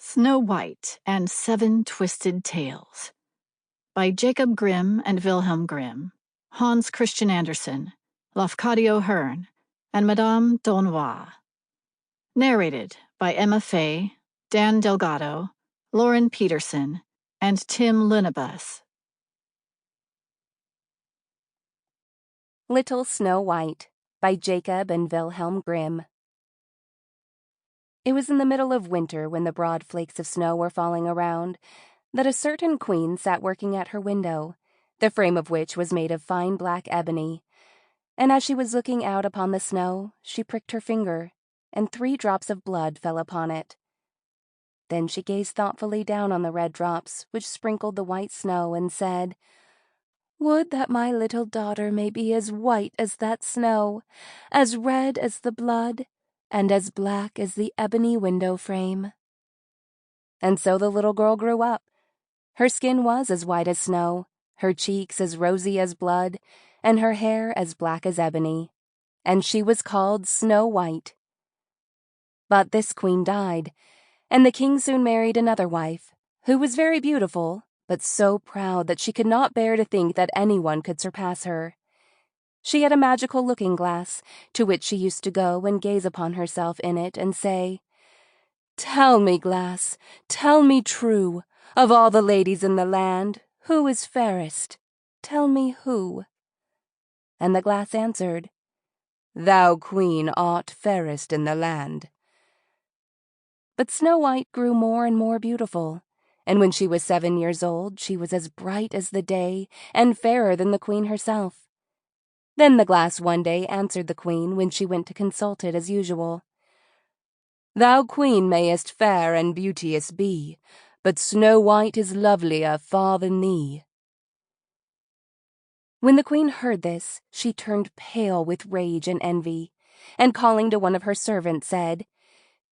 Snow White and Seven Twisted Tales by Jacob Grimm and Wilhelm Grimm, Hans Christian Andersen, Lafcadio Hearn, and Madame d'Aulnoy. Narrated by Emma Faye, Dan Delgado, Lauren Pedersen, and Tim Lounibos. Little Snow White by Jacob and Wilhelm Grimm. It was in the middle of winter, when the broad flakes of snow were falling around, that a certain queen sat working at her window, the frame of which was made of fine black ebony. And as she was looking out upon the snow, she pricked her finger, and 3 drops of blood fell upon it. Then she gazed thoughtfully down on the red drops which sprinkled the white snow, and said, "Would that my little daughter may be as white as that snow, as red as the blood, and as black as the ebony window frame." And so the little girl grew up. Her skin was as white as snow, her cheeks as rosy as blood, and her hair as black as ebony, and she was called Snow White. But this queen died, and the king soon married another wife, who was very beautiful, but so proud that she could not bear to think that anyone could surpass her. She had a magical looking-glass, to which she used to go and gaze upon herself in it and say, "Tell me, glass, tell me true, of all the ladies in the land, who is fairest? Tell me who." And the glass answered, "Thou, queen, art fairest in the land." But Snow White grew more and more beautiful, and when she was 7 years old, she was as bright as the day and fairer than the queen herself. Then the glass one day answered the queen when she went to consult it as usual, "Thou, queen, mayest fair and beauteous be, but Snow White is lovelier far than thee." When the queen heard this, she turned pale with rage and envy, and calling to one of her servants said,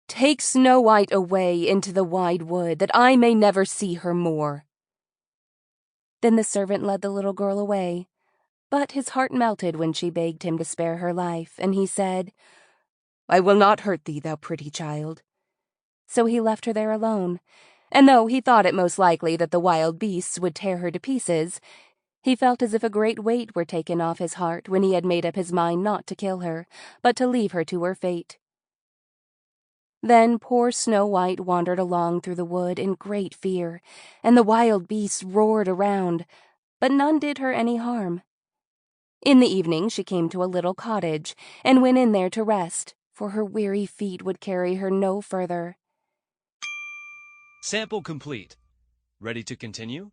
"Take Snow White away into the wide wood, that I may never see her more." Then the servant led the little girl away, but his heart melted when she begged him to spare her life, and he said, "I will not hurt thee, thou pretty child." So he left her there alone, and though he thought it most likely that the wild beasts would tear her to pieces, he felt as if a great weight were taken off his heart when he had made up his mind not to kill her, but to leave her to her fate. Then poor Snow White wandered along through the wood in great fear, and the wild beasts roared around, but none did her any harm. In the evening she came to a little cottage, and went in there to rest, for her weary feet would carry her no further. Sample complete. Ready to continue?